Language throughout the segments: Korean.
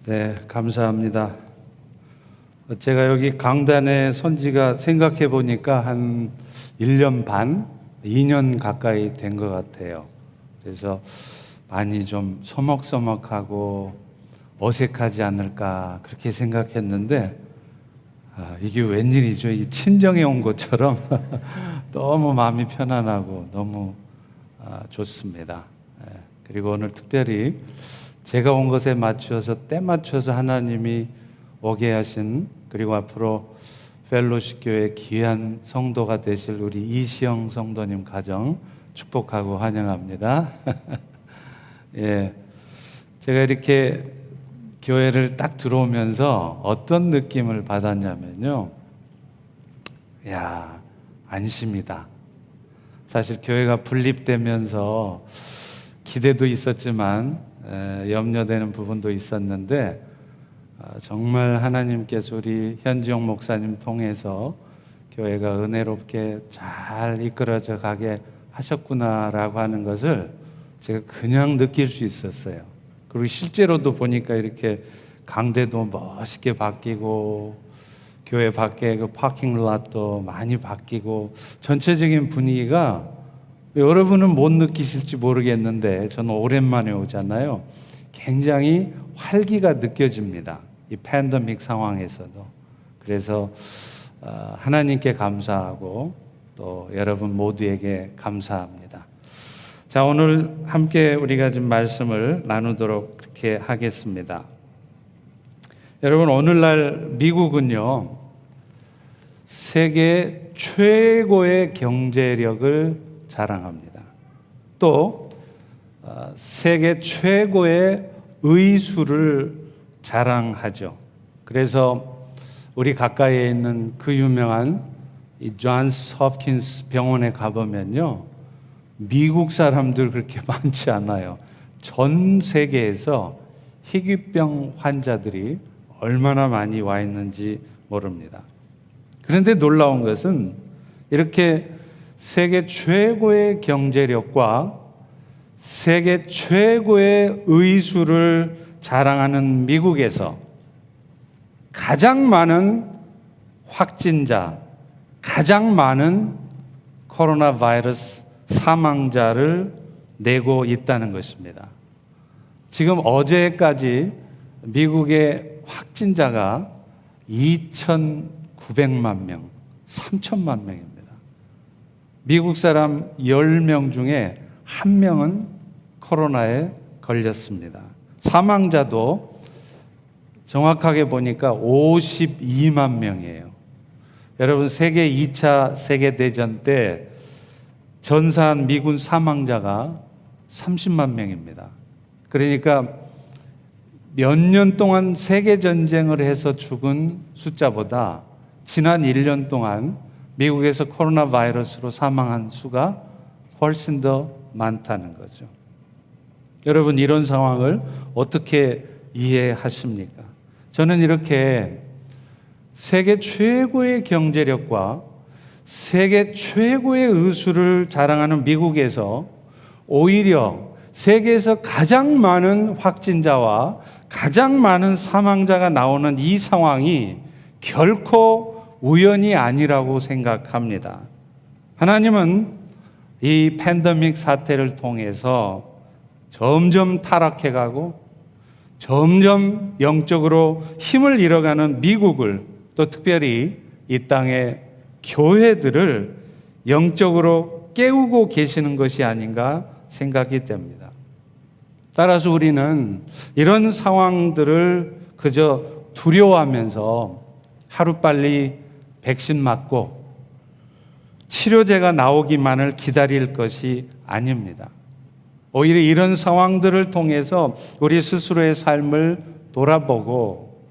네, 감사합니다. 제가 여기 강단에 선 지가 생각해 보니까 한 1년 반, 2년 가까이 된 것 같아요. 그래서 많이 좀 서먹서먹하고 어색하지 않을까 그렇게 생각했는데 이게 웬일이죠? 이 친정에 온 것처럼 너무 마음이 편안하고 너무 좋습니다. 그리고 오늘 특별히 제가 온 것에 맞춰서 때 맞춰서 하나님이 오게 하신, 그리고 앞으로 펠로십 교회 귀한 성도가 되실 우리 이시영 성도님 가정 축복하고 환영합니다. 예, 제가 이렇게 교회를 딱 들어오면서 어떤 느낌을 받았냐면요, 야, 안심이다. 사실 교회가 분립되면서 기대도 있었지만 염려되는 부분도 있었는데 정말 하나님께서 우리 현지용 목사님 통해서 교회가 은혜롭게 잘 이끌어져 가게 하셨구나라고 하는 것을 제가 그냥 느낄 수 있었어요. 그리고 실제로도 보니까 이렇게 강대도 멋있게 바뀌고 교회 밖에 그 파킹lot 많이 바뀌고 전체적인 분위기가, 여러분은 못 느끼실지 모르겠는데 저는 오랜만에 오잖아요. 굉장히 활기가 느껴집니다. 이 팬데믹 상황에서도. 그래서 하나님께 감사하고 또 여러분 모두에게 감사합니다. 자, 오늘 함께 우리가 좀 말씀을 나누도록 그렇게 하겠습니다. 여러분, 오늘날 미국은요, 세계 최고의 경제력을 자랑합니다. 또 세계 최고의 의술을 자랑하죠. 그래서 우리 가까이에 있는 그 유명한 이 존스 홉킨스 병원에 가보면요, 미국 사람들 그렇게 많지 않아요. 전 세계에서 희귀병 환자들이 얼마나 많이 와 있는지 모릅니다. 그런데 놀라운 것은 이렇게 세계 최고의 경제력과 세계 최고의 의술을 자랑하는 미국에서 가장 많은 확진자, 가장 많은 코로나 바이러스 사망자를 내고 있다는 것입니다. 지금 어제까지 미국의 확진자가 2,900만 명, 3천만 명입니다. 미국 사람 10명 중에 1명은 코로나에 걸렸습니다. 사망자도 정확하게 보니까 52만 명이에요. 여러분, 세계 2차 세계대전 때 전사한 미군 사망자가 30만 명입니다. 그러니까 몇 년 동안 세계전쟁을 해서 죽은 숫자보다 지난 1년 동안 미국에서 코로나 바이러스로 사망한 수가 훨씬 더 많다는 거죠. 여러분, 이런 상황을 어떻게 이해하십니까? 저는 이렇게 세계 최고의 경제력과 세계 최고의 의술을 자랑하는 미국에서 오히려 세계에서 가장 많은 확진자와 가장 많은 사망자가 나오는 이 상황이 결코 우연이 아니라고 생각합니다. 하나님은 이 팬데믹 사태를 통해서 점점 타락해가고 점점 영적으로 힘을 잃어가는 미국을, 또 특별히 이 땅의 교회들을 영적으로 깨우고 계시는 것이 아닌가 생각이 됩니다. 따라서 우리는 이런 상황들을 그저 두려워하면서 하루빨리 백신 맞고 치료제가 나오기만을 기다릴 것이 아닙니다. 오히려 이런 상황들을 통해서 우리 스스로의 삶을 돌아보고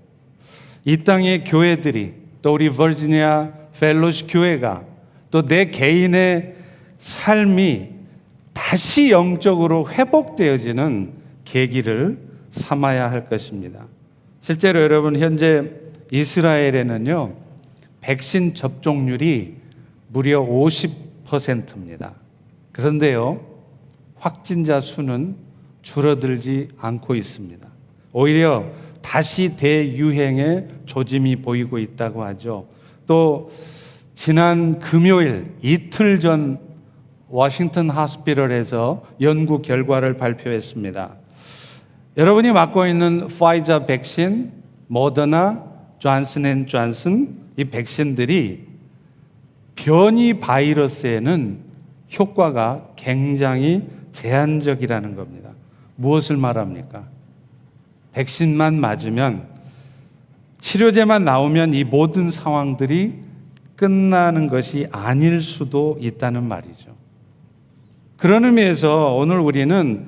이 땅의 교회들이, 또 우리 버지니아 펠로십 교회가, 또 내 개인의 삶이 다시 영적으로 회복되어지는 계기를 삼아야 할 것입니다. 실제로 여러분, 현재 이스라엘에는요, 백신 접종률이 무려 50%입니다. 그런데요, 확진자 수는 줄어들지 않고 있습니다. 오히려 다시 대유행의 조짐이 보이고 있다고 하죠. 또 지난 금요일 이틀 전 워싱턴 하스피럴에서 연구 결과를 발표했습니다. 여러분이 맞고 있는 파이자 백신, 모더나, 존슨앤존슨 이 백신들이 변이 바이러스에는 효과가 굉장히 제한적이라는 겁니다. 무엇을 말합니까? 백신만 맞으면, 치료제만 나오면 이 모든 상황들이 끝나는 것이 아닐 수도 있다는 말이죠. 그런 의미에서 오늘 우리는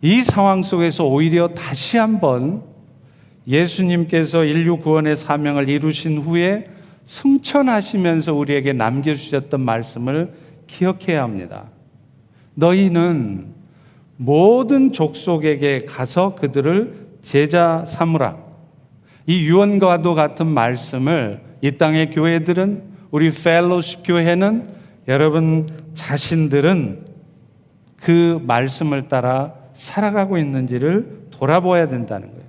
이 상황 속에서 오히려 다시 한번 예수님께서 인류 구원의 사명을 이루신 후에 승천하시면서 우리에게 남겨주셨던 말씀을 기억해야 합니다. 너희는 모든 족속에게 가서 그들을 제자 삼으라. 이 유언과도 같은 말씀을 이 땅의 교회들은, 우리 펠로십 교회는, 여러분 자신들은 그 말씀을 따라 살아가고 있는지를 돌아보아야 된다는 거예요.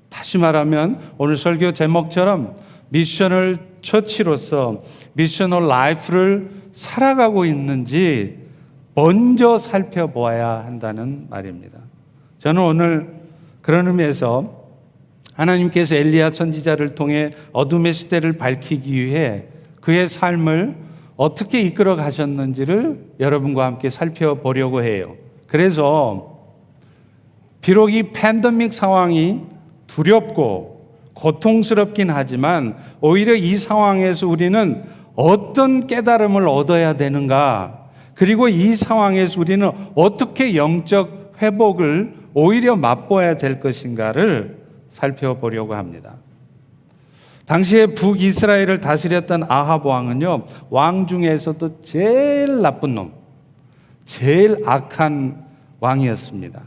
다시 말하면 오늘 설교 제목처럼 미셔널 처치로서 미셔널 라이프를 살아가고 있는지 먼저 살펴보아야 한다는 말입니다. 저는 오늘 그런 의미에서 하나님께서 엘리야 선지자를 통해 어둠의 시대를 밝히기 위해 그의 삶을 어떻게 이끌어 가셨는지를 여러분과 함께 살펴보려고 해요. 그래서 비록 이 팬데믹 상황이 두렵고 고통스럽긴 하지만 오히려 이 상황에서 우리는 어떤 깨달음을 얻어야 되는가, 그리고 이 상황에서 우리는 어떻게 영적 회복을 오히려 맛보아야 될 것인가를 살펴보려고 합니다. 당시에 북이스라엘을 다스렸던 아합 왕은요, 왕 중에서도 제일 나쁜 놈, 제일 악한 왕이었습니다.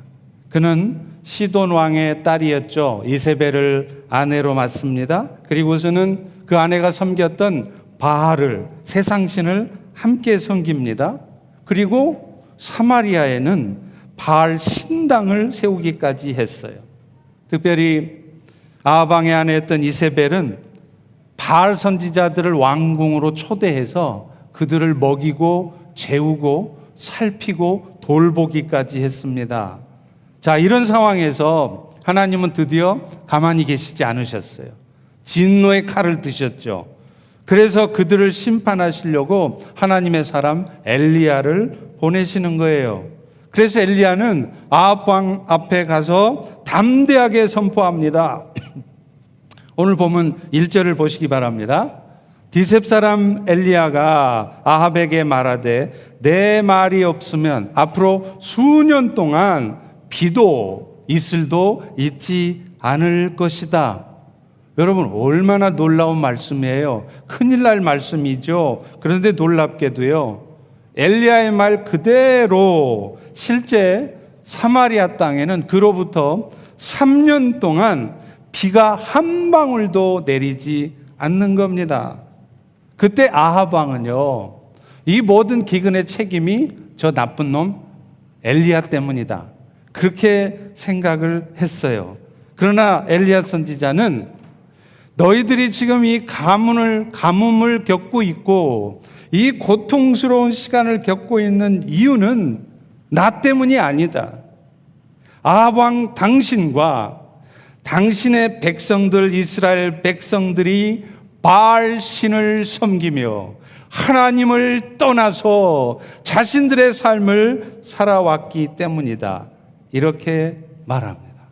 그는 시돈 왕의 딸이었죠. 이세벨을 아내로 맞습니다. 그리고서는 그 아내가 섬겼던 바알을, 세상신을 함께 섬깁니다. 그리고 사마리아에는 바알 신당을 세우기까지 했어요. 특별히 아합 왕의 아내였던 이세벨은 바알 선지자들을 왕궁으로 초대해서 그들을 먹이고 재우고 살피고 돌보기까지 했습니다. 자, 이런 상황에서 하나님은 드디어 가만히 계시지 않으셨어요. 진노의 칼을 드셨죠. 그래서 그들을 심판하시려고 하나님의 사람 엘리야를 보내시는 거예요. 그래서 엘리야는 아합 왕 앞에 가서 담대하게 선포합니다. 오늘 보면 1절을 보시기 바랍니다. 디셉 사람 엘리야가 아합에게 말하되 내 말이 없으면 앞으로 수년 동안 비도 이슬도 있지 않을 것이다. 여러분, 얼마나 놀라운 말씀이에요. 큰일 날 말씀이죠. 그런데 놀랍게도요, 엘리야의 말 그대로 실제 사마리아 땅에는 그로부터 3년 동안 비가 한 방울도 내리지 않는 겁니다. 그때 아합 왕은요, 이 모든 기근의 책임이 저 나쁜 놈 엘리야 때문이다, 그렇게 생각을 했어요. 그러나 엘리야 선지자는 너희들이 지금 이 가뭄을 겪고 있고 이 고통스러운 시간을 겪고 있는 이유는 나 때문이 아니다. 아합 왕 당신과 당신의 백성들, 이스라엘 백성들이 바알 신을 섬기며 하나님을 떠나서 자신들의 삶을 살아왔기 때문이다, 이렇게 말합니다.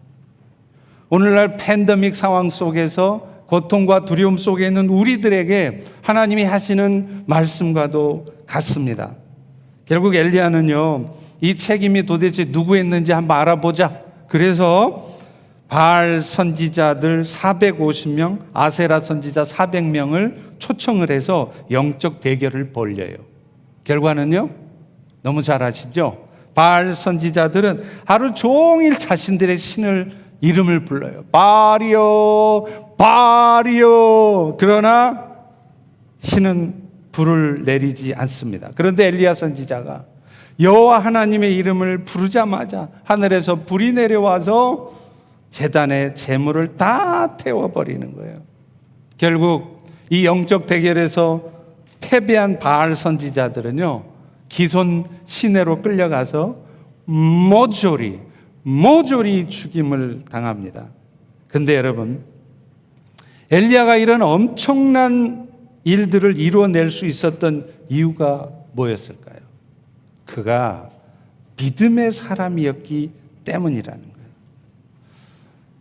오늘날 팬데믹 상황 속에서 고통과 두려움 속에 있는 우리들에게 하나님이 하시는 말씀과도 같습니다. 결국 엘리야는요, 이 책임이 도대체 누구였는지 한번 알아보자. 그래서 바알 선지자들 450명, 아세라 선지자 400명을 초청을 해서 영적 대결을 벌여요. 결과는요, 너무 잘 아시죠? 바알 선지자들은 하루 종일 자신들의 신을 이름을 불러요. 바알이요, 바알이요. 그러나 신은 불을 내리지 않습니다. 그런데 엘리야 선지자가 여호와 하나님의 이름을 부르자마자 하늘에서 불이 내려와서 제단의 재물을 다 태워버리는 거예요. 결국 이 영적 대결에서 패배한 바알 선지자들은요, 기손 시내로 끌려가서 모조리 죽임을 당합니다. 근데 여러분, 엘리야가 이런 엄청난 일들을 이루어낼 수 있었던 이유가 뭐였을까요? 그가 믿음의 사람이었기 때문이라는 거예요.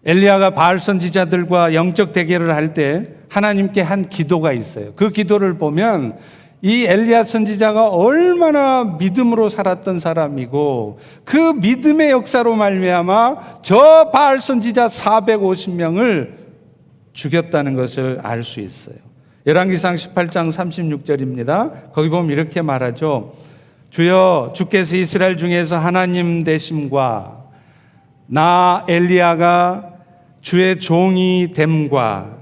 엘리야가 바알 선지자들과 영적 대결을 할 때 하나님께 한 기도가 있어요. 그 기도를 보면 이 엘리야 선지자가 얼마나 믿음으로 살았던 사람이고 그 믿음의 역사로 말미암아 저 바알 선지자 450명을 죽였다는 것을 알 수 있어요. 열왕기상 18장 36절입니다. 거기 보면 이렇게 말하죠. 주여, 주께서 이스라엘 중에서 하나님 되심과 나 엘리야가 주의 종이 됨과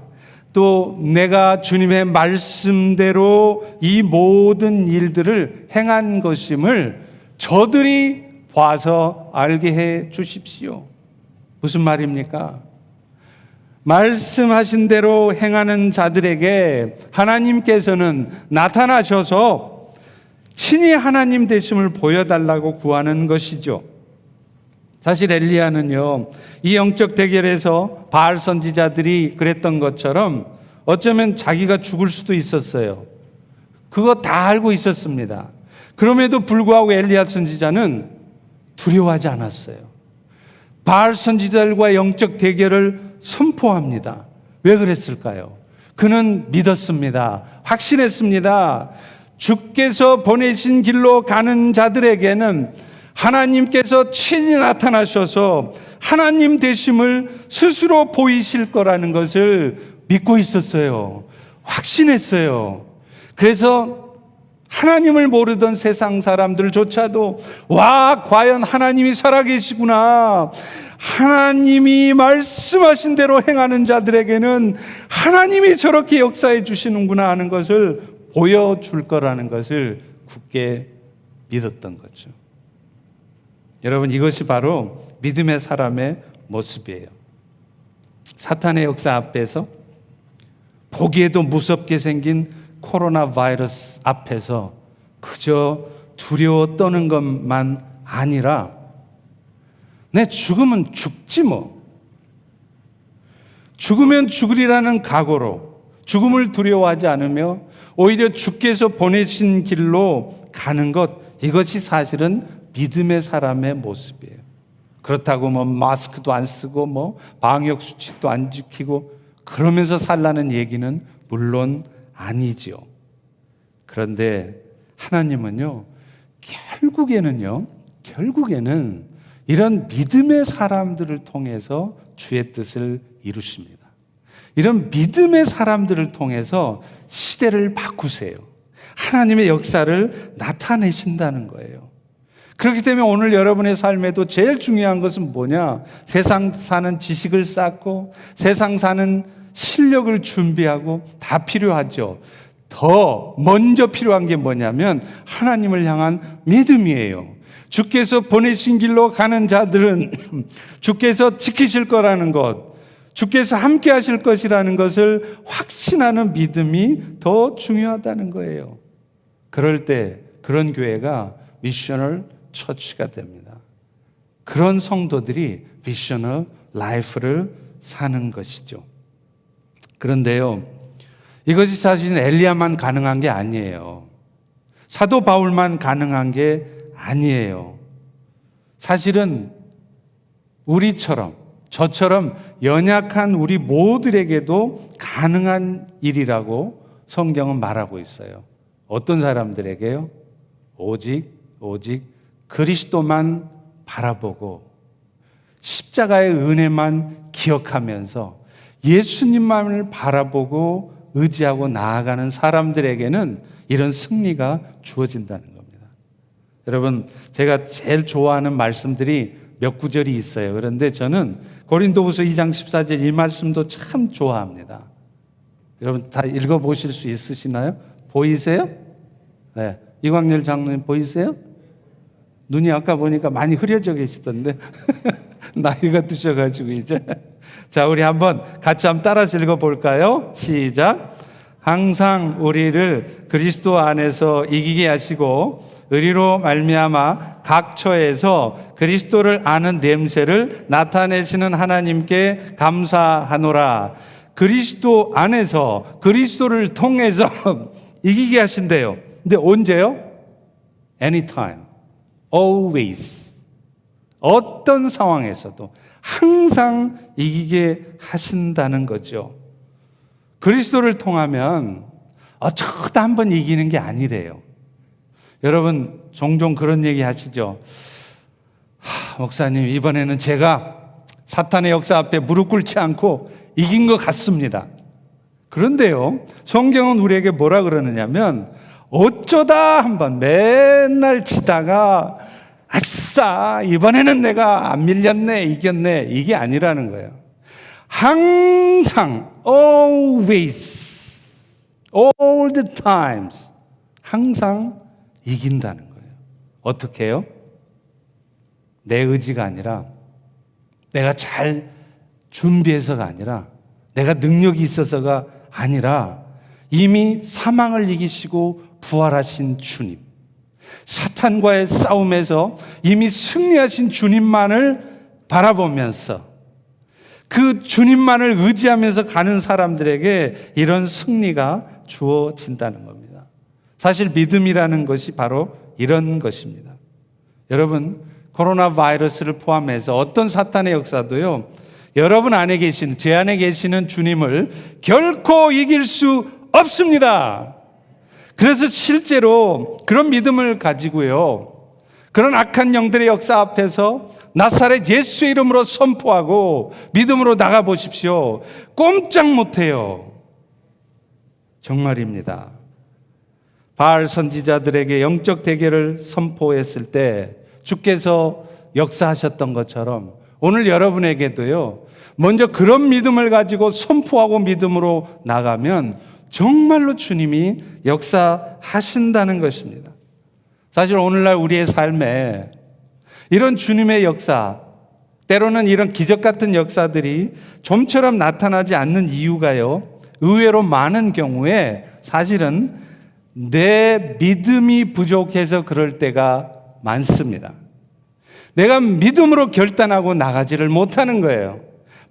또 내가 주님의 말씀대로 이 모든 일들을 행한 것임을 저들이 봐서 알게 해 주십시오. 무슨 말입니까? 말씀하신 대로 행하는 자들에게 하나님께서는 나타나셔서 친히 하나님 되심을 보여달라고 구하는 것이죠. 사실 엘리야는요, 이 영적 대결에서 바알 선지자들이 그랬던 것처럼 어쩌면 자기가 죽을 수도 있었어요. 그거 다 알고 있었습니다. 그럼에도 불구하고 엘리야 선지자는 두려워하지 않았어요. 바알 선지자들과 영적 대결을 선포합니다. 왜 그랬을까요? 그는 믿었습니다. 확신했습니다. 주께서 보내신 길로 가는 자들에게는 하나님께서 친히 나타나셔서 하나님 되심을 스스로 보이실 거라는 것을 믿고 있었어요. 확신했어요. 그래서 하나님을 모르던 세상 사람들조차도 와, 과연 하나님이 살아계시구나. 하나님이 말씀하신 대로 행하는 자들에게는 하나님이 저렇게 역사해 주시는구나 하는 것을 보여줄 거라는 것을 굳게 믿었던 거죠. 여러분, 이것이 바로 믿음의 사람의 모습이에요. 사탄의 역사 앞에서, 보기에도 무섭게 생긴 코로나 바이러스 앞에서 그저 두려워 떠는 것만 아니라 내 죽으면 죽지 뭐. 죽으면 죽으리라는 각오로 죽음을 두려워하지 않으며 오히려 주께서 보내신 길로 가는 것, 이것이 사실은 믿음의 사람의 모습이에요. 그렇다고 뭐 마스크도 안 쓰고 뭐 방역 수칙도 안 지키고 그러면서 살라는 얘기는 물론 아니지요. 그런데 하나님은요, 결국에는 이런 믿음의 사람들을 통해서 주의 뜻을 이루십니다. 이런 믿음의 사람들을 통해서 시대를 바꾸세요. 하나님의 역사를 나타내신다는 거예요. 그렇기 때문에 오늘 여러분의 삶에도 제일 중요한 것은 뭐냐? 세상 사는 지식을 쌓고 세상 사는 실력을 준비하고 다 필요하죠. 더 먼저 필요한 게 뭐냐면 하나님을 향한 믿음이에요. 주께서 보내신 길로 가는 자들은 주께서 지키실 거라는 것, 주께서 함께 하실 것이라는 것을 확신하는 믿음이 더 중요하다는 거예요. 그럴 때 그런 교회가 미셔널 처치가 됩니다. 그런 성도들이 미셔널 라이프를 사는 것이죠. 그런데요, 이것이 사실 엘리야만 가능한 게 아니에요. 사도 바울만 가능한 게 아니에요. 사실은 우리처럼, 저처럼 연약한 우리 모두에게도 가능한 일이라고 성경은 말하고 있어요. 어떤 사람들에게요? 오직 그리스도만 바라보고 십자가의 은혜만 기억하면서 예수님만을 바라보고 의지하고 나아가는 사람들에게는 이런 승리가 주어진다는 겁니다. 여러분, 제가 제일 좋아하는 말씀들이 몇 구절이 있어요. 그런데 저는 고린도후서 2장 14절 이 말씀도 참 좋아합니다. 여러분 다 읽어보실 수 있으시나요? 보이세요? 네. 이광렬 장로님 보이세요? 눈이 아까 보니까 많이 흐려져 계시던데 나이가 드셔가지고 이제. 자, 우리 한번 같이 한번 따라서 읽어볼까요? 시작. 항상 우리를 그리스도 안에서 이기게 하시고 의리로 말미암아 각 처에서 그리스도를 아는 냄새를 나타내시는 하나님께 감사하노라. 그리스도 안에서 그리스도를 통해서 이기게 하신대요. 근데 언제요? Anytime, always. 어떤 상황에서도 항상 이기게 하신다는 거죠. 그리스도를 통하면 어쩌다 한번 이기는 게 아니래요. 여러분 종종 그런 얘기 하시죠. 목사님, 이번에는 제가 사탄의 역사 앞에 무릎 꿇지 않고 이긴 것 같습니다. 그런데요, 성경은 우리에게 뭐라 그러느냐면 어쩌다 한번 맨날 치다가 아싸 이번에는 내가 안 밀렸네, 이겼네, 이게 아니라는 거예요. 항상 always, all the times, 항상 이긴다는 거예요. 어떻게 해요? 내 의지가 아니라, 내가 잘 준비해서가 아니라, 내가 능력이 있어서가 아니라 이미 사망을 이기시고 부활하신 주님, 사탄과의 싸움에서 이미 승리하신 주님만을 바라보면서 그 주님만을 의지하면서 가는 사람들에게 이런 승리가 주어진다는 겁니다. 사실 믿음이라는 것이 바로 이런 것입니다. 여러분, 코로나 바이러스를 포함해서 어떤 사탄의 역사도요, 여러분 안에 계시는, 제 안에 계시는 주님을 결코 이길 수 없습니다. 그래서 실제로 그런 믿음을 가지고요, 그런 악한 영들의 역사 앞에서 나사렛 예수의 이름으로 선포하고 믿음으로 나가보십시오. 꼼짝 못해요. 정말입니다. 바알 선지자들에게 영적 대결을 선포했을 때 주께서 역사하셨던 것처럼 오늘 여러분에게도요, 먼저 그런 믿음을 가지고 선포하고 믿음으로 나가면 정말로 주님이 역사하신다는 것입니다. 사실 오늘날 우리의 삶에 이런 주님의 역사, 때로는 이런 기적 같은 역사들이 좀처럼 나타나지 않는 이유가요, 의외로 많은 경우에 사실은 내 믿음이 부족해서 그럴 때가 많습니다. 내가 믿음으로 결단하고 나가지를 못하는 거예요.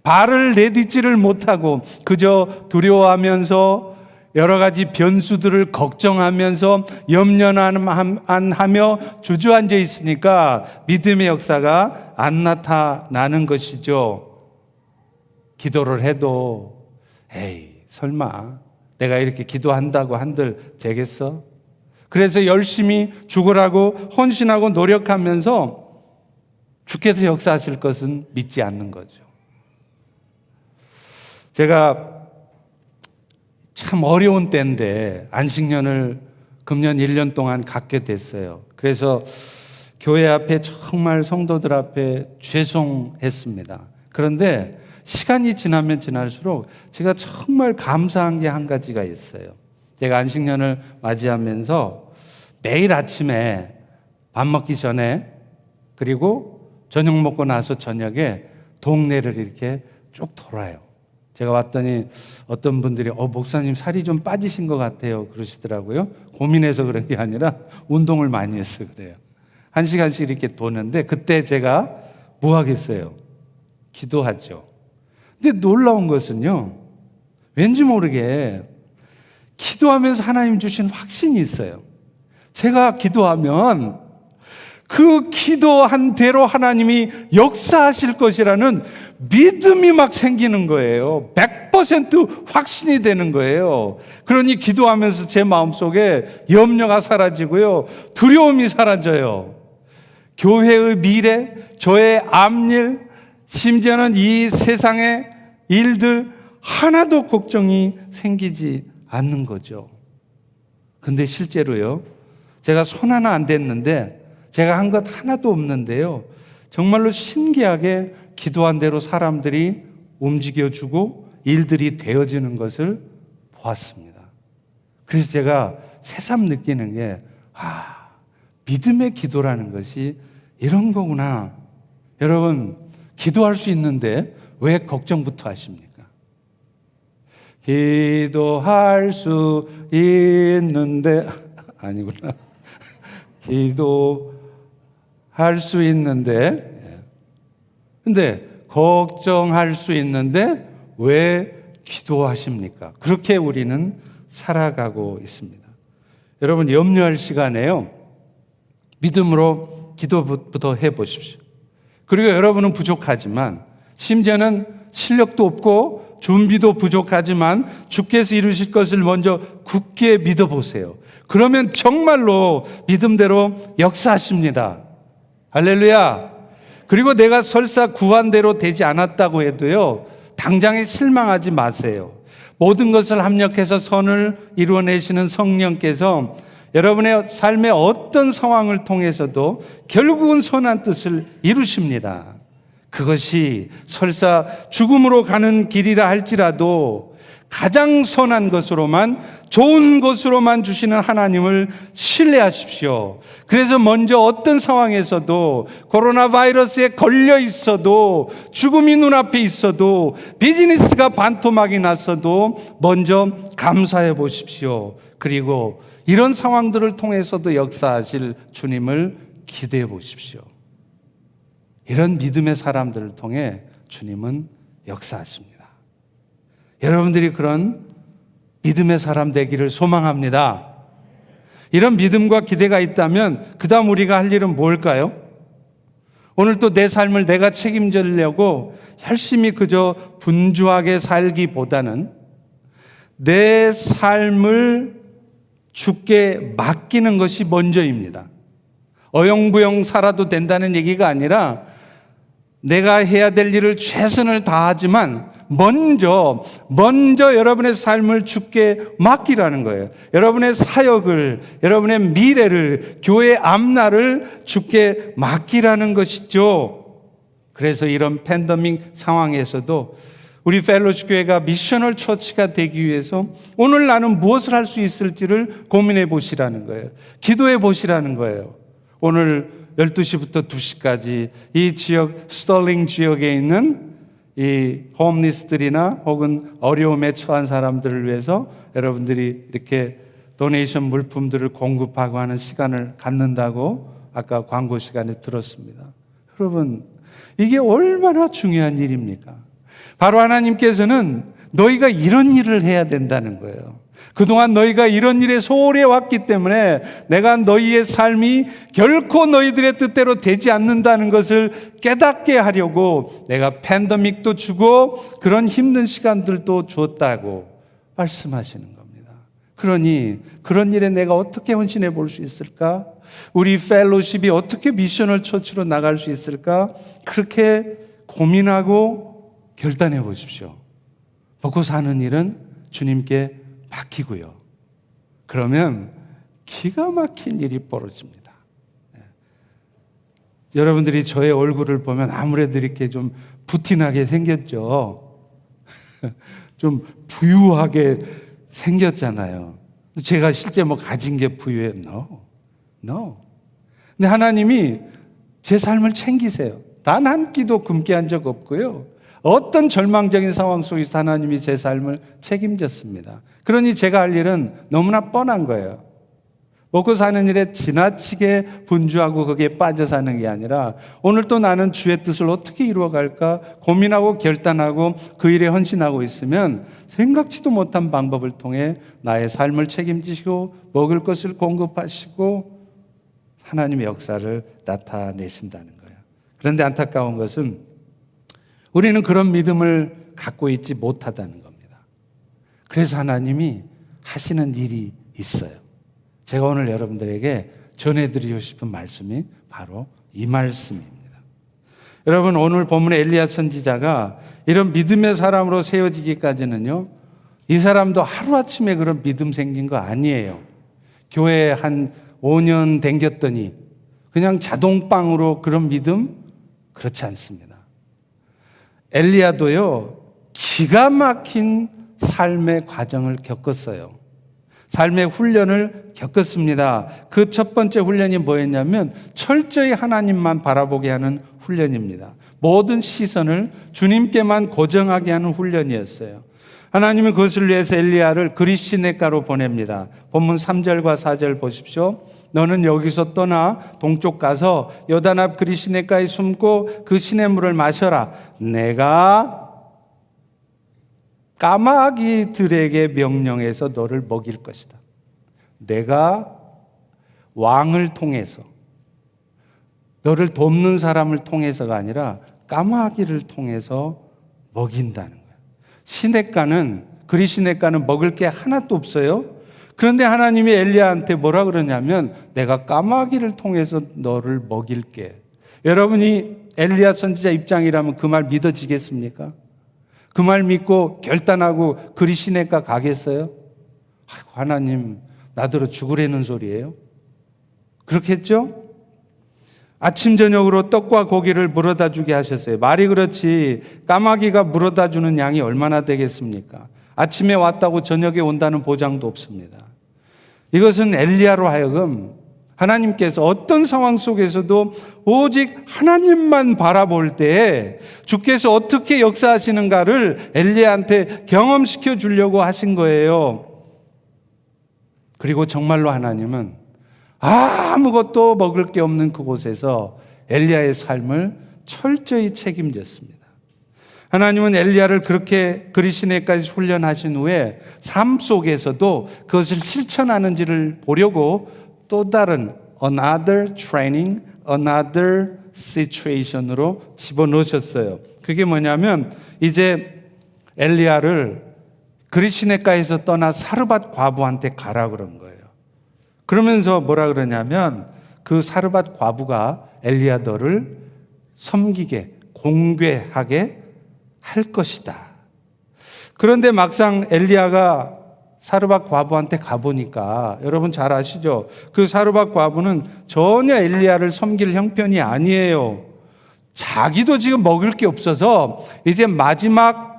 발을 내딛지를 못하고 그저 두려워하면서 여러 가지 변수들을 걱정하면서 염려하며 주저앉아 있으니까 믿음의 역사가 안 나타나는 것이죠. 기도를 해도 에이 설마 내가 이렇게 기도한다고 한들 되겠어? 그래서 열심히 죽으라고 헌신하고 노력하면서 주께서 역사하실 것은 믿지 않는 거죠. 제가 참 어려운 때인데 안식년을 금년 1년 동안 갖게 됐어요. 그래서 교회 앞에 정말 성도들 앞에 죄송했습니다. 그런데 시간이 지나면 지날수록 제가 정말 감사한 게 한 가지가 있어요. 제가 안식년을 맞이하면서 매일 아침에 밥 먹기 전에 그리고 저녁 먹고 나서 저녁에 동네를 이렇게 쭉 돌아요. 제가 왔더니 어떤 분들이 목사님 살이 좀 빠지신 것 같아요 그러시더라고요. 고민해서 그런 게 아니라 운동을 많이 해서 그래요. 1시간씩 이렇게 도는데 그때 제가 뭐 하겠어요? 기도하죠. 근데 놀라운 것은요, 왠지 모르게 기도하면서 하나님 주신 확신이 있어요. 제가 기도하면 그 기도한 대로 하나님이 역사하실 것이라는 믿음이 막 생기는 거예요. 100% 확신이 되는 거예요. 그러니 기도하면서 제 마음속에 염려가 사라지고요, 두려움이 사라져요. 교회의 미래, 저의 앞일, 심지어는 이 세상의 일들 하나도 걱정이 생기지 않는 거죠. 근데 실제로요, 제가 손 하나 안 댔는데, 제가 한 것 하나도 없는데요, 정말로 신기하게 기도한 대로 사람들이 움직여주고 일들이 되어지는 것을 보았습니다. 그래서 제가 새삼 느끼는 게, 믿음의 기도라는 것이 이런 거구나. 여러분, 기도할 수 있는데 왜 걱정부터 하십니까? 기도할 수 있는데 아니구나. 기도할 수 있는데 근데 걱정할 수 있는데 왜 기도하십니까? 그렇게 우리는 살아가고 있습니다. 여러분 염려할 시간에요. 믿음으로 기도부터 해보십시오. 그리고 여러분은 부족하지만 심지어는 실력도 없고 준비도 부족하지만 주께서 이루실 것을 먼저 굳게 믿어보세요. 그러면 정말로 믿음대로 역사하십니다. 할렐루야. 그리고 내가 설사 구한 대로 되지 않았다고 해도요, 당장에 실망하지 마세요. 모든 것을 합력해서 선을 이루어내시는 성령께서 여러분의 삶의 어떤 상황을 통해서도 결국은 선한 뜻을 이루십니다. 그것이 설사 죽음으로 가는 길이라 할지라도 가장 선한 것으로만, 좋은 것으로만 주시는 하나님을 신뢰하십시오. 그래서 먼저 어떤 상황에서도 코로나 바이러스에 걸려 있어도, 죽음이 눈앞에 있어도, 비즈니스가 반토막이 났어도 먼저 감사해 보십시오. 그리고 이런 상황들을 통해서도 역사하실 주님을 기대해 보십시오. 이런 믿음의 사람들을 통해 주님은 역사하십니다. 여러분들이 그런 믿음의 사람 되기를 소망합니다. 이런 믿음과 기대가 있다면 그 다음 우리가 할 일은 뭘까요? 오늘 또 내 삶을 내가 책임지려고 열심히 그저 분주하게 살기보다는 내 삶을 주께 맡기는 것이 먼저입니다. 어영부영 살아도 된다는 얘기가 아니라 내가 해야 될 일을 최선을 다하지만 먼저 여러분의 삶을 주께 맡기라는 거예요. 여러분의 사역을, 여러분의 미래를, 교회 앞날을 주께 맡기라는 것이죠. 그래서 이런 팬데믹 상황에서도 우리 펠로십 교회가 미셔널 처치가 되기 위해서 오늘 나는 무엇을 할 수 있을지를 고민해 보시라는 거예요. 기도해 보시라는 거예요. 오늘 12시부터 2시까지 이 지역, 스털링 지역에 있는 이 홈리스들이나 혹은 어려움에 처한 사람들을 위해서 여러분들이 이렇게 도네이션 물품들을 공급하고 하는 시간을 갖는다고 아까 광고 시간에 들었습니다. 여러분, 이게 얼마나 중요한 일입니까? 바로 하나님께서는 너희가 이런 일을 해야 된다는 거예요. 그동안 너희가 이런 일에 소홀해 왔기 때문에 내가 너희의 삶이 결코 너희들의 뜻대로 되지 않는다는 것을 깨닫게 하려고 내가 팬데믹도 주고 그런 힘든 시간들도 줬다고 말씀하시는 겁니다. 그러니 그런 일에 내가 어떻게 헌신해 볼 수 있을까? 우리 펠로십이 어떻게 미셔널 처치로 나갈 수 있을까? 그렇게 고민하고 결단해 보십시오. 먹고 사는 일은 주님께 맡기고요. 그러면 기가 막힌 일이 벌어집니다. 여러분들이 저의 얼굴을 보면 아무래도 이렇게 좀 부티나게 생겼죠. 좀 부유하게 생겼잖아요. 제가 실제 뭐 가진 게 부유해요? No. 근데 하나님이 제 삶을 챙기세요. 단 한 끼도 굶게 한 적 없고요. 어떤 절망적인 상황 속에서 하나님이 제 삶을 책임졌습니다. 그러니 제가 할 일은 너무나 뻔한 거예요. 먹고 사는 일에 지나치게 분주하고 거기에 빠져 사는 게 아니라 오늘 또 나는 주의 뜻을 어떻게 이루어갈까 고민하고 결단하고 그 일에 헌신하고 있으면 생각지도 못한 방법을 통해 나의 삶을 책임지시고 먹을 것을 공급하시고 하나님의 역사를 나타내신다는 거예요. 그런데 안타까운 것은 우리는 그런 믿음을 갖고 있지 못하다는 겁니다. 그래서 하나님이 하시는 일이 있어요. 제가 오늘 여러분들에게 전해드리고 싶은 말씀이 바로 이 말씀입니다. 여러분, 오늘 본문의 엘리야 선지자가 이런 믿음의 사람으로 세워지기까지는요, 이 사람도 하루아침에 그런 믿음 생긴 거 아니에요. 교회에 한 5년 댕겼더니 그냥 자동빵으로 그런 믿음? 그렇지 않습니다. 엘리야도요, 기가 막힌 삶의 과정을 겪었어요. 삶의 훈련을 겪었습니다. 그 첫 번째 훈련이 뭐였냐면 철저히 하나님만 바라보게 하는 훈련입니다. 모든 시선을 주님께만 고정하게 하는 훈련이었어요. 하나님은 그것을 위해서 엘리야를 그리시네가로 보냅니다. 본문 3절과 4절 보십시오. 너는 여기서 떠나 동쪽 가서 요단 앞 그리시네가에 숨고 그 시냇물을 마셔라. 내가 까마귀들에게 명령해서 너를 먹일 것이다. 내가 왕을 통해서, 너를 돕는 사람을 통해서가 아니라 까마귀를 통해서 먹인다는 거예요. 시냇가는, 그리시네가는 먹을 게 하나도 없어요. 그런데 하나님이 엘리야한테 뭐라 그러냐면 내가 까마귀를 통해서 너를 먹일게. 여러분이 엘리야 선지자 입장이라면 그 말 믿어지겠습니까? 그 말 믿고 결단하고 그리시네가 가겠어요? 아이고, 하나님 나더러 죽으라는 소리예요? 그렇겠죠? 아침 저녁으로 떡과 고기를 물어다 주게 하셨어요. 말이 그렇지 까마귀가 물어다 주는 양이 얼마나 되겠습니까? 아침에 왔다고 저녁에 온다는 보장도 없습니다. 이것은 엘리야로 하여금 하나님께서 어떤 상황 속에서도 오직 하나님만 바라볼 때 주께서 어떻게 역사하시는가를 엘리야한테 경험시켜 주려고 하신 거예요. 그리고 정말로 하나님은 아무것도 먹을 게 없는 그곳에서 엘리야의 삶을 철저히 책임졌습니다. 하나님은 엘리야를 그렇게 그리시네까지 훈련하신 후에 삶 속에서도 그것을 실천하는지를 보려고 또 다른 another training, another situation으로 집어넣으셨어요. 그게 뭐냐면 이제 엘리야를 그리시네가에서 떠나 사르밧 과부한테 가라 그런 거예요. 그러면서 뭐라 그러냐면 그 사르밧 과부가 엘리야 너를 섬기게, 공궤하게 할 것이다. 그런데 막상 엘리야가 사르밧 과부한테 가보니까 여러분 잘 아시죠? 그 사르밧 과부는 전혀 엘리야를 섬길 형편이 아니에요. 자기도 지금 먹을 게 없어서 이제 마지막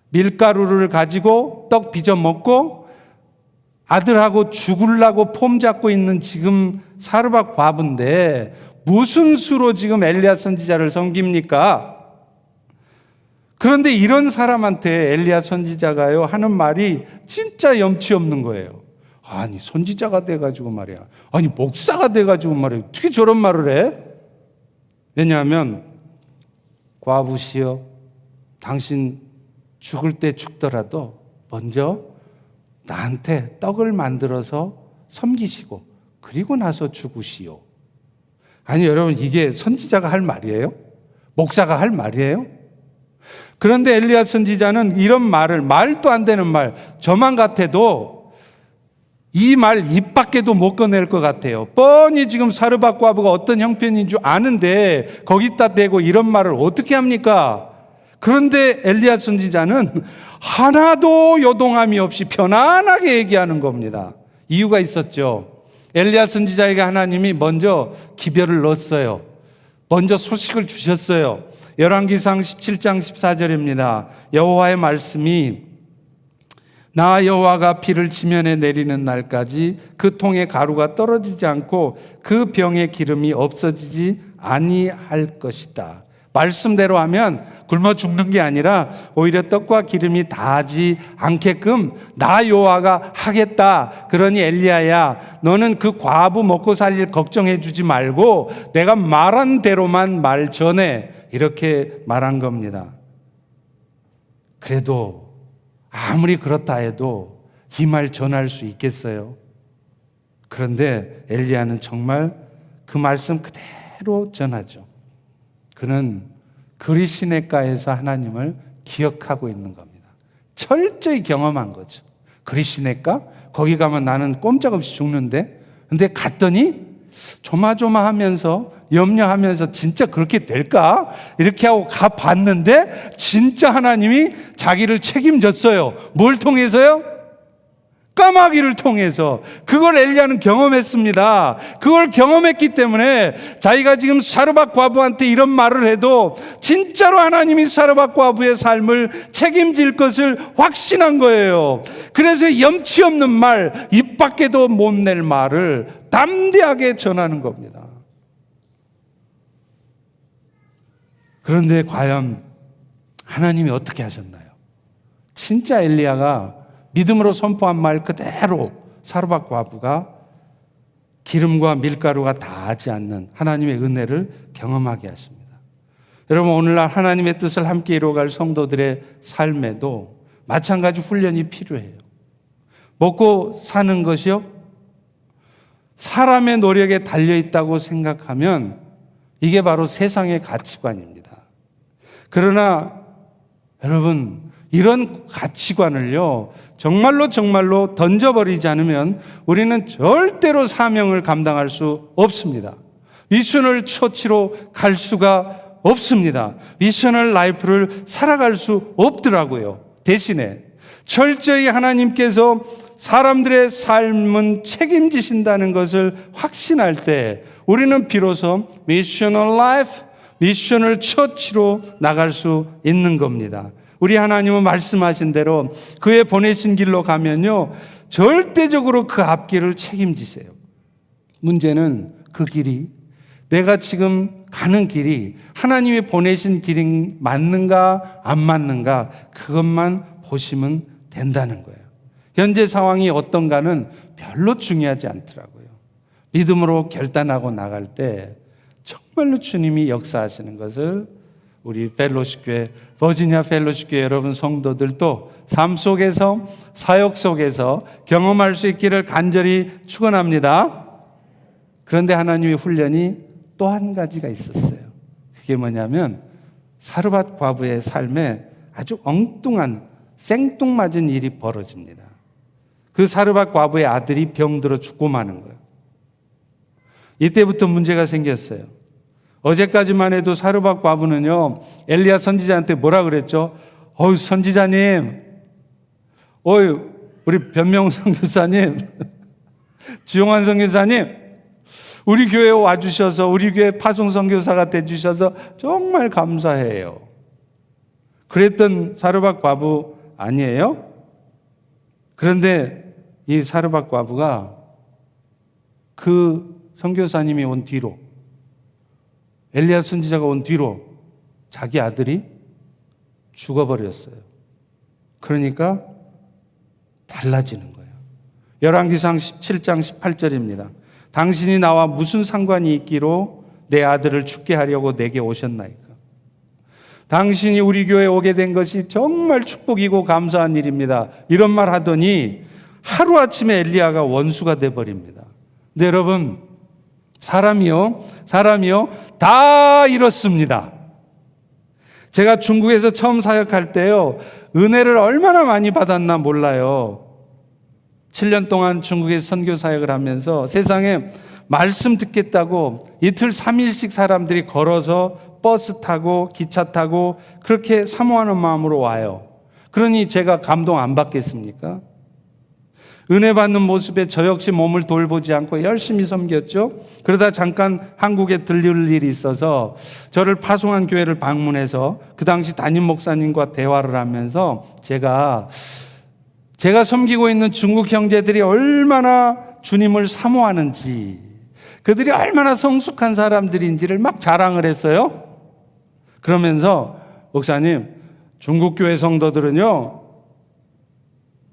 밀가루를 가지고 떡 빚어 먹고 아들하고 죽으려고 폼 잡고 있는 지금 사르밧 과부인데 무슨 수로 지금 엘리야 선지자를 섬깁니까? 그런데 이런 사람한테 엘리야 선지자가요 하는 말이 진짜 염치 없는 거예요. 아니 선지자가 돼가지고 말이야, 아니 목사가 돼가지고 말이야, 어떻게 저런 말을 해? 왜냐하면 과부시여, 당신 죽을 때 죽더라도 먼저 나한테 떡을 만들어서 섬기시고 그리고 나서 죽으시오. 아니 여러분, 이게 선지자가 할 말이에요? 목사가 할 말이에요? 그런데 엘리야 선지자는 이런 말을, 말도 안 되는 말, 저만 같아도 이 말 입 밖에도 못 꺼낼 것 같아요. 뻔히 지금 사르밧 과부가 어떤 형편인 줄 아는데 거기다 대고 이런 말을 어떻게 합니까? 그런데 엘리야 선지자는 하나도 요동함이 없이 편안하게 얘기하는 겁니다. 이유가 있었죠. 엘리야 선지자에게 하나님이 먼저 기별을 넣었어요. 먼저 소식을 주셨어요. 열왕기상 17장 14절입니다. 여호와의 말씀이 나 여호와가 비를 지면에 내리는 날까지 그 통에 가루가 떨어지지 않고 그 병의 기름이 없어지지 아니할 것이다. 말씀대로 하면 굶어 죽는 게 아니라 오히려 떡과 기름이 다하지 않게끔 나 여호와가 하겠다. 그러니 엘리야야, 너는 그 과부 먹고 살 일 걱정해 주지 말고 내가 말한 대로만 말 전해. 이렇게 말한 겁니다. 그래도 아무리 그렇다 해도 이 말 전할 수 있겠어요? 그런데 엘리야는 정말 그 말씀 그대로 전하죠. 그는 그리시네가에서 하나님을 기억하고 있는 겁니다. 철저히 경험한 거죠. 그리시네가? 거기 가면 나는 꼼짝없이 죽는데? 근데 갔더니 조마조마하면서 염려하면서 진짜 그렇게 될까? 이렇게 하고 가봤는데 진짜 하나님이 자기를 책임졌어요. 뭘 통해서요? 까마귀를 통해서 그걸 엘리야는 경험했습니다. 그걸 경험했기 때문에 자기가 지금 사르밧 과부한테 이런 말을 해도 진짜로 하나님이 사르밧 과부의 삶을 책임질 것을 확신한 거예요. 그래서 염치 없는 말, 입 밖에도 못 낼 말을 담대하게 전하는 겁니다. 그런데 과연 하나님이 어떻게 하셨나요? 진짜 엘리야가 믿음으로 선포한 말 그대로 사르밧 과부가 기름과 밀가루가 다하지 않는 하나님의 은혜를 경험하게 하십니다. 여러분, 오늘날 하나님의 뜻을 함께 이루어갈 성도들의 삶에도 마찬가지 훈련이 필요해요. 먹고 사는 것이요, 사람의 노력에 달려있다고 생각하면 이게 바로 세상의 가치관입니다. 그러나 여러분, 이런 가치관을요, 정말로 던져버리지 않으면 우리는 절대로 사명을 감당할 수 없습니다. 미셔널 처치로 갈 수가 없습니다. 미셔널 라이프를 살아갈 수 없더라고요. 대신에 철저히 하나님께서 사람들의 삶은 책임지신다는 것을 확신할 때 우리는 비로소 미셔널 라이프, 미셔널 처치로 나갈 수 있는 겁니다. 우리 하나님은 말씀하신 대로 그의 보내신 길로 가면요, 절대적으로 그 앞길을 책임지세요. 문제는 그 길이, 내가 지금 가는 길이 하나님이 보내신 길이 맞는가 안 맞는가, 그것만 보시면 된다는 거예요. 현재 상황이 어떤가는 별로 중요하지 않더라고요. 믿음으로 결단하고 나갈 때 정말로 주님이 역사하시는 것을 우리 펠로시교회, 버지니아 펠로시교회 여러분 성도들도 삶 속에서, 사역 속에서 경험할 수 있기를 간절히 축원합니다. 그런데 하나님의 훈련이 또 한 가지가 있었어요. 그게 뭐냐면 사르밧 과부의 삶에 아주 엉뚱한 생뚱맞은 일이 벌어집니다. 그 사르밧 과부의 아들이 병들어 죽고 마는 거예요. 이때부터 문제가 생겼어요. 어제까지만 해도 사르밧 과부는요, 엘리야 선지자한테 뭐라 그랬죠? 선지자님, 우리 변명 선교사님, 주용환 선교사님, 우리 교회에 와주셔서 우리 교회 파송 선교사가 돼주셔서 정말 감사해요. 그랬던 사르밧 과부 아니에요? 그런데 이 사르밧 과부가 그 선교사님이 온 뒤로, 엘리야 선지자가 온 뒤로 자기 아들이 죽어버렸어요. 그러니까 달라지는 거예요. 열왕기상 17장 18절입니다. 당신이 나와 무슨 상관이 있기로 내 아들을 죽게 하려고 내게 오셨나이까. 당신이 우리 교회에 오게 된 것이 정말 축복이고 감사한 일입니다. 이런 말 하더니 하루아침에 엘리야가 원수가 돼버립니다. 근데 여러분, 사람이요 다 이렇습니다. 제가 중국에서 처음 사역할 때요, 은혜를 얼마나 많이 받았나 몰라요. 7년 동안 중국에서 선교 사역을 하면서 세상에 말씀 듣겠다고 이틀 3일씩 사람들이 걸어서 버스 타고 기차 타고 그렇게 사모하는 마음으로 와요. 그러니 제가 감동 안 받겠습니까? 은혜 받는 모습에 저 역시 몸을 돌보지 않고 열심히 섬겼죠. 그러다 잠깐 한국에 들릴 일이 있어서 저를 파송한 교회를 방문해서 그 당시 담임 목사님과 대화를 하면서 제가 섬기고 있는 중국 형제들이 얼마나 주님을 사모하는지, 그들이 얼마나 성숙한 사람들인지를 막 자랑을 했어요. 그러면서 목사님, 중국 교회 성도들은요,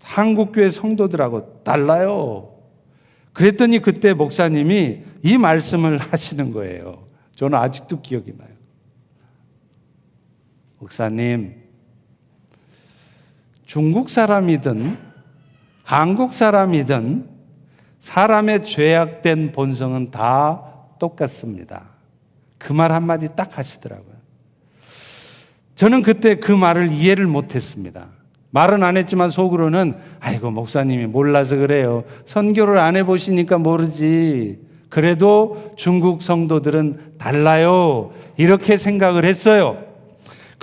한국 교회 성도들하고 달라요. 그랬더니 그때 목사님이 이 말씀을 하시는 거예요. 저는 아직도 기억이 나요. 목사님, 중국 사람이든 한국 사람이든 사람의 죄악된 본성은 다 똑같습니다. 그 말 한마디 딱 하시더라고요. 저는 그때 그 말을 이해를 못했습니다. 말은 안 했지만 속으로는 아이고 목사님이 몰라서 그래요. 선교를 안 해보시니까 모르지. 그래도 중국 성도들은 달라요. 이렇게 생각을 했어요.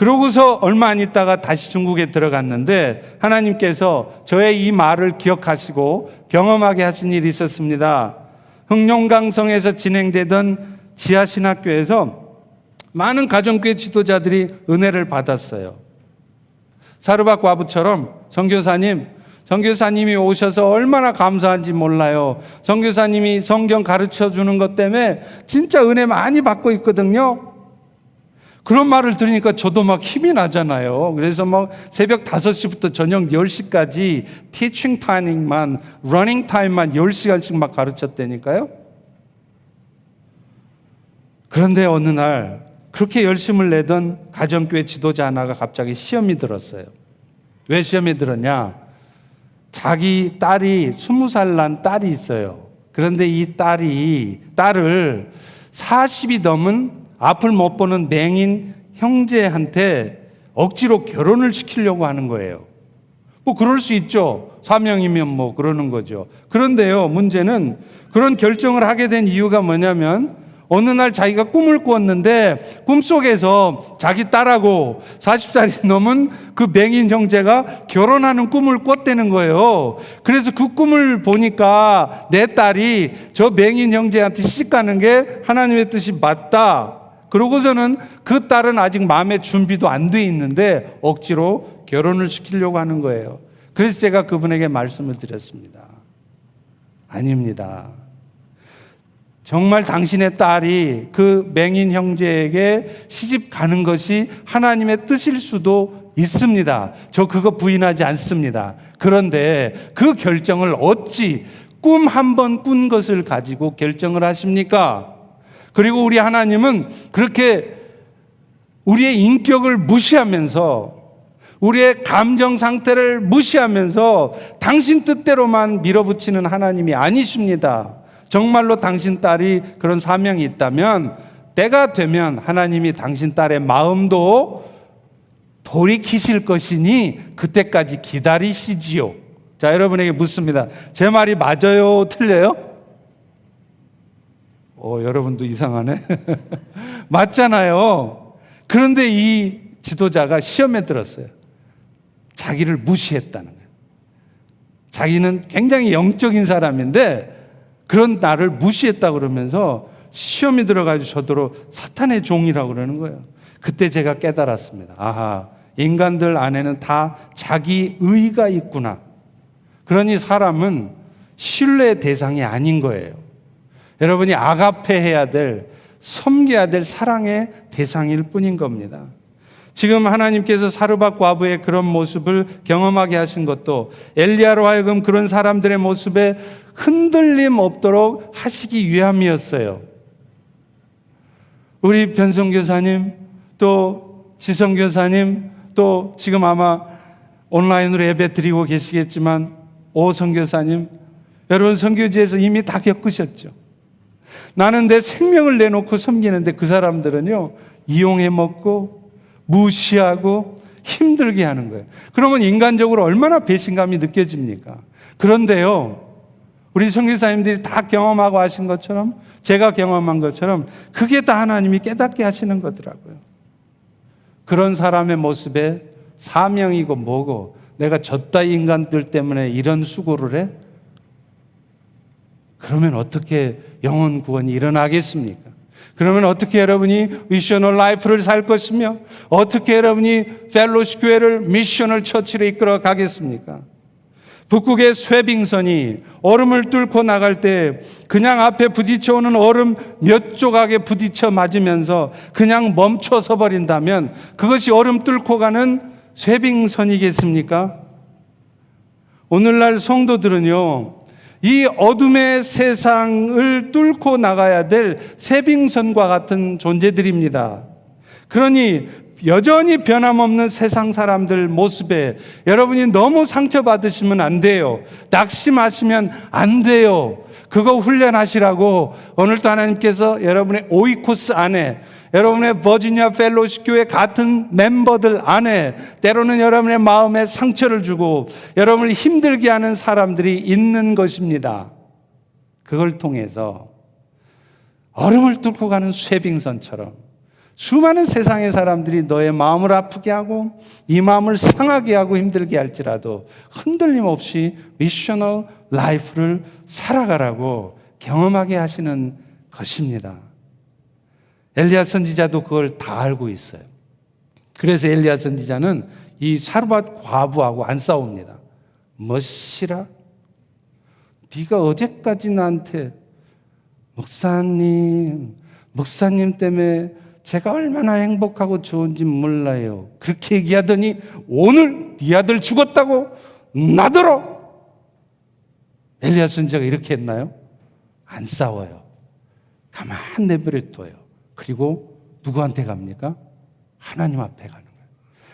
그러고서 얼마 안 있다가 다시 중국에 들어갔는데 하나님께서 저의 이 말을 기억하시고 경험하게 하신 일이 있었습니다. 흑룡강성에서 진행되던 지하신학교에서 많은 가정교회 지도자들이 은혜를 받았어요. 사르밧 과부처럼 선교사님이 오셔서 얼마나 감사한지 몰라요. 선교사님이 성경 가르쳐 주는 것 때문에 진짜 은혜 많이 받고 있거든요. 그런 말을 들으니까 저도 막 힘이 나잖아요. 그래서 막 새벽 5시부터 저녁 10시까지 티칭 타이밍만, 러닝 타임만 10시간씩 막 가르쳤다니까요. 그런데 어느 날 그렇게 열심을 내던 가정교회 지도자 하나가 갑자기 시험이 들었어요. 왜 시험이 들었냐? 자기 딸이 20살 난 딸이 있어요. 그런데 이 딸을 40이 넘은 앞을 못 보는 맹인 형제한테 억지로 결혼을 시키려고 하는 거예요. 뭐 그럴 수 있죠. 사명이면 뭐 그러는 거죠. 그런데요, 문제는 그런 결정을 하게 된 이유가 뭐냐면 어느 날 자기가 꿈을 꾸었는데 꿈속에서 자기 딸하고 40살이 넘은 그 맹인 형제가 결혼하는 꿈을 꿨다는 거예요. 그래서 그 꿈을 보니까 내 딸이 저 맹인 형제한테 시집가는 게 하나님의 뜻이 맞다. 그러고서는 그 딸은 아직 마음의 준비도 안 돼 있는데 억지로 결혼을 시키려고 하는 거예요. 그래서 제가 그분에게 말씀을 드렸습니다. 아닙니다. 정말 당신의 딸이 그 맹인 형제에게 시집 가는 것이 하나님의 뜻일 수도 있습니다. 저 그거 부인하지 않습니다. 그런데 그 결정을 어찌 꿈 한 번 꾼 것을 가지고 결정을 하십니까? 그리고 우리 하나님은 그렇게 우리의 인격을 무시하면서 우리의 감정 상태를 무시하면서 당신 뜻대로만 밀어붙이는 하나님이 아니십니다. 정말로 당신 딸이 그런 사명이 있다면 때가 되면 하나님이 당신 딸의 마음도 돌이키실 것이니 그때까지 기다리시지요. 자, 여러분에게 묻습니다. 제 말이 맞아요? 틀려요? 여러분도 이상하네. 맞잖아요. 그런데 이 지도자가 시험에 들었어요. 자기를 무시했다는 거예요. 자기는 굉장히 영적인 사람인데 그런 나를 무시했다 그러면서 시험이 들어가지고 저더러 사탄의 종이라고 그러는 거예요. 그때 제가 깨달았습니다. 아하, 인간들 안에는 다 자기 의가 있구나. 그러니 사람은 신뢰의 대상이 아닌 거예요. 여러분이 아가페 해야 될, 섬겨야 될 사랑의 대상일 뿐인 겁니다. 지금 하나님께서 사르밧 과부의 그런 모습을 경험하게 하신 것도 엘리야로 하여금 그런 사람들의 모습에 흔들림 없도록 하시기 위함이었어요. 우리 변성 교사님, 또 지성 교사님, 또 지금 아마 온라인으로 예배 드리고 계시겠지만 오성 교사님, 여러분 선교지에서 이미 다 겪으셨죠. 나는 내 생명을 내놓고 섬기는데 그 사람들은요, 이용해 먹고 무시하고 힘들게 하는 거예요. 그러면 인간적으로 얼마나 배신감이 느껴집니까? 그런데요, 우리 선교사님들이 다 경험하고 하신 것처럼, 제가 경험한 것처럼 그게 다 하나님이 깨닫게 하시는 거더라고요. 그런 사람의 모습에 사명이고 뭐고, 내가 저따위 인간들 때문에 이런 수고를 해? 그러면 어떻게 영혼 구원이 일어나겠습니까? 그러면 어떻게 여러분이 미셔널 라이프를 살 것이며 어떻게 여러분이 펠로시 교회를 미셔널 처치로 이끌어 가겠습니까? 북극의 쇠빙선이 얼음을 뚫고 나갈 때 그냥 앞에 부딪혀오는 얼음 몇 조각에 부딪혀 맞으면서 그냥 멈춰서 버린다면 그것이 얼음 뚫고 가는 쇠빙선이겠습니까? 오늘날 성도들은요, 이 어둠의 세상을 뚫고 나가야 될 쇠빙선과 같은 존재들입니다. 그러니 여전히 변함없는 세상 사람들 모습에 여러분이 너무 상처받으시면 안 돼요. 낙심하시면 안 돼요. 그거 훈련하시라고 오늘도 하나님께서 여러분의 오이코스 안에, 여러분의 버지니아 펠로시 교회 같은 멤버들 안에 때로는 여러분의 마음에 상처를 주고 여러분을 힘들게 하는 사람들이 있는 것입니다. 그걸 통해서 얼음을 뚫고 가는 쇠빙선처럼 수많은 세상의 사람들이 너의 마음을 아프게 하고 네 마음을 상하게 하고 힘들게 할지라도 흔들림 없이 미셔널 라이프를 살아가라고 경험하게 하시는 것입니다. 엘리야 선지자도 그걸 다 알고 있어요. 그래서 엘리야 선지자는 이 사르밧 과부하고 안 싸웁니다. 멋이라? 네가 어제까지 나한테 목사님 때문에 제가 얼마나 행복하고 좋은지 몰라요. 그렇게 얘기하더니 오늘 네 아들 죽었다고 나더러. 엘리야 선지자가 이렇게 했나요? 안 싸워요. 가만 내버려둬요. 그리고 누구한테 갑니까? 하나님 앞에 가는 거예요.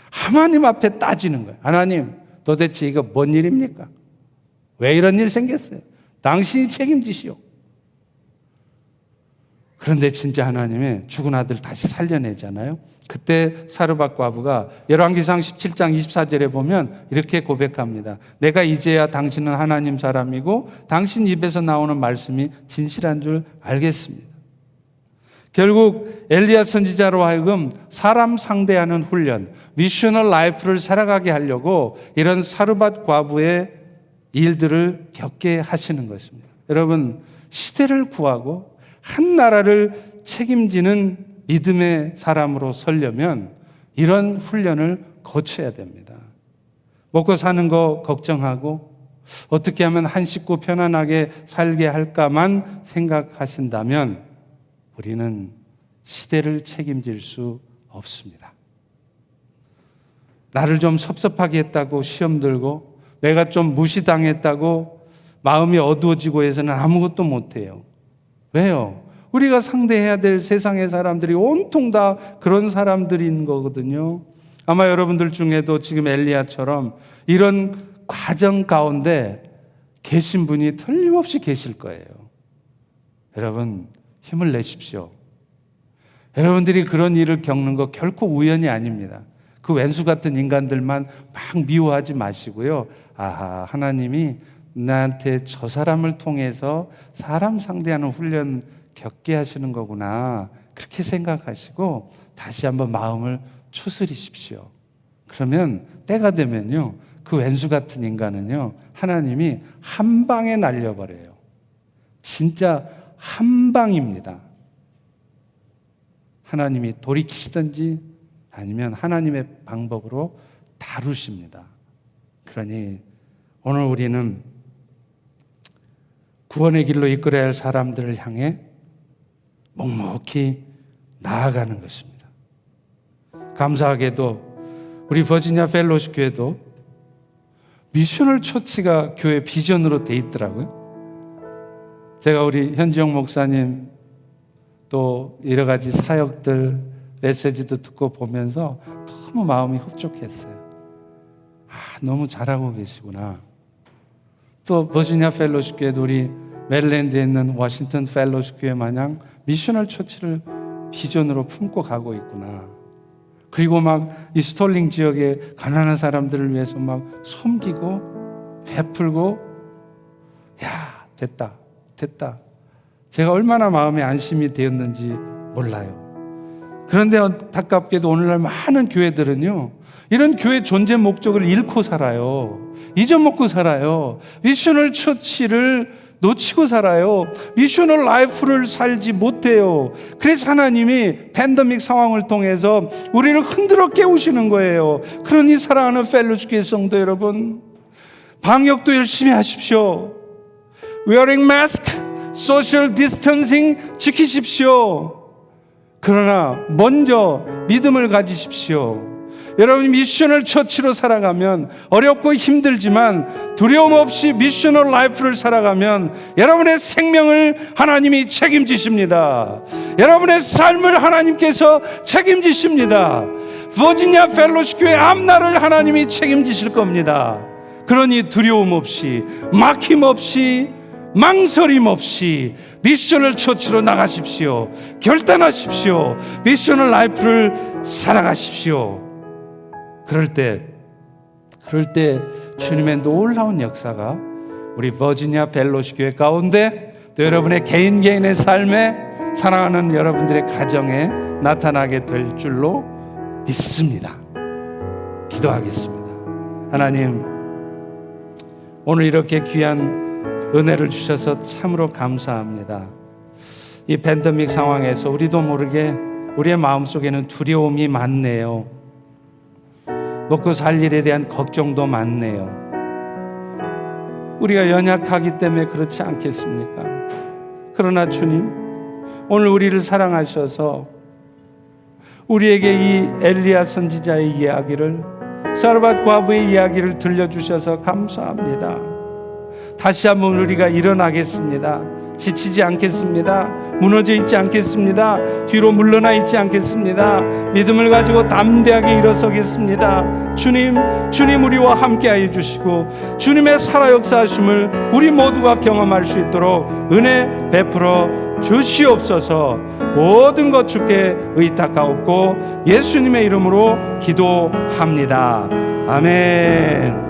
하나님 앞에 따지는 거예요. 하나님, 도대체 이거 뭔 일입니까? 왜 이런 일 생겼어요? 당신이 책임지시오. 그런데 진짜 하나님이 죽은 아들 다시 살려내잖아요. 그때 사르밧 과부가 열왕기상 17장 24절에 보면 이렇게 고백합니다. 내가 이제야 당신은 하나님 사람이고 당신 입에서 나오는 말씀이 진실한 줄 알겠습니다. 결국 엘리야 선지자로 하여금 사람 상대하는 훈련, 미셔널 라이프를 살아가게 하려고 이런 사르밧 과부의 일들을 겪게 하시는 것입니다. 여러분, 시대를 구하고 한 나라를 책임지는 믿음의 사람으로 서려면 이런 훈련을 거쳐야 됩니다. 먹고 사는 거 걱정하고 어떻게 하면 한 식구 편안하게 살게 할까만 생각하신다면 우리는 시대를 책임질 수 없습니다. 나를 좀 섭섭하게 했다고 시험 들고 내가 좀 무시당했다고 마음이 어두워지고 해서는 아무것도 못해요. 왜요? 우리가 상대해야 될 세상의 사람들이 온통 다 그런 사람들인 거거든요. 아마 여러분들 중에도 지금 엘리야처럼 이런 과정 가운데 계신 분이 틀림없이 계실 거예요. 여러분, 힘을 내십시오. 여러분들이 그런 일을 겪는 거 결코 우연이 아닙니다. 그 왼수 같은 인간들만 막 미워하지 마시고요. 아하, 하나님이 나한테 저 사람을 통해서 사람 상대하는 훈련 겪게 하시는 거구나. 그렇게 생각하시고 다시 한번 마음을 추스리십시오. 그러면 때가 되면요, 그 왼수 같은 인간은요, 하나님이 한 방에 날려버려요. 진짜 한 방입니다. 하나님이 돌이키시든지 아니면 하나님의 방법으로 다루십니다. 그러니 오늘 우리는 구원의 길로 이끌어야 할 사람들을 향해 묵묵히 나아가는 것입니다. 감사하게도 우리 버지니아 펠로십 교회도 미셔널 처치가 교회 비전으로 돼 있더라고요. 제가 우리 현지영 목사님 또 여러 가지 사역들 메시지도 듣고 보면서 너무 마음이 흡족했어요. 너무 잘하고 계시구나. 또 버지니아 펠로십 교회도 우리 메릴랜드에 있는 워싱턴 펠로십 교회 마냥 미셔널 처치를 비전으로 품고 가고 있구나. 그리고 막 이 스톨링 지역의 가난한 사람들을 위해서 막 섬기고 베풀고, 야, 됐다. 제가 얼마나 마음에 안심이 되었는지 몰라요. 그런데 안타깝게도 오늘날 많은 교회들은요, 이런 교회 존재 목적을 잃고 살아요. 잊어먹고 살아요. 미셔널 처치를 놓치고 살아요. 미셔널 라이프를 살지 못해요. 그래서 하나님이 팬데믹 상황을 통해서 우리를 흔들어 깨우시는 거예요. 그러니 사랑하는 펠로십 교회 성도 여러분, 방역도 열심히 하십시오. Wearing mask, social distancing 지키십시오. 그러나 먼저 믿음을 가지십시오. 여러분이 미셔널 처치로 살아가면, 어렵고 힘들지만 두려움 없이 미셔널 라이프를 살아가면 여러분의 생명을 하나님이 책임지십니다. 여러분의 삶을 하나님께서 책임지십니다. 버지니아 펠로십 교회 앞날을 하나님이 책임지실 겁니다. 그러니 두려움 없이, 막힘 없이, 망설임 없이 미셔널 처치로 나가십시오. 결단하십시오. 미셔널 라이프를 살아가십시오. 그럴 때 주님의 놀라운 역사가 우리 버지니아 펠로십 교회 가운데 또 여러분의 개인의 삶에, 사랑하는 여러분들의 가정에 나타나게 될 줄로 믿습니다. 기도하겠습니다. 하나님, 오늘 이렇게 귀한 은혜를 주셔서 참으로 감사합니다. 이 팬데믹 상황에서 우리도 모르게 우리의 마음속에는 두려움이 많네요. 먹고 살 일에 대한 걱정도 많네요. 우리가 연약하기 때문에 그렇지 않겠습니까? 그러나 주님, 오늘 우리를 사랑하셔서 우리에게 이 엘리야 선지자의 이야기를, 사르밧 과부의 이야기를 들려주셔서 감사합니다. 다시 한번 우리가 일어나겠습니다. 지치지 않겠습니다. 무너져 있지 않겠습니다. 뒤로 물러나 있지 않겠습니다. 믿음을 가지고 담대하게 일어서겠습니다. 주님 우리와 함께하여 주시고 주님의 살아 역사하심을 우리 모두가 경험할 수 있도록 은혜 베풀어 주시옵소서. 모든 것 주께 의탁하옵고 예수님의 이름으로 기도합니다. 아멘.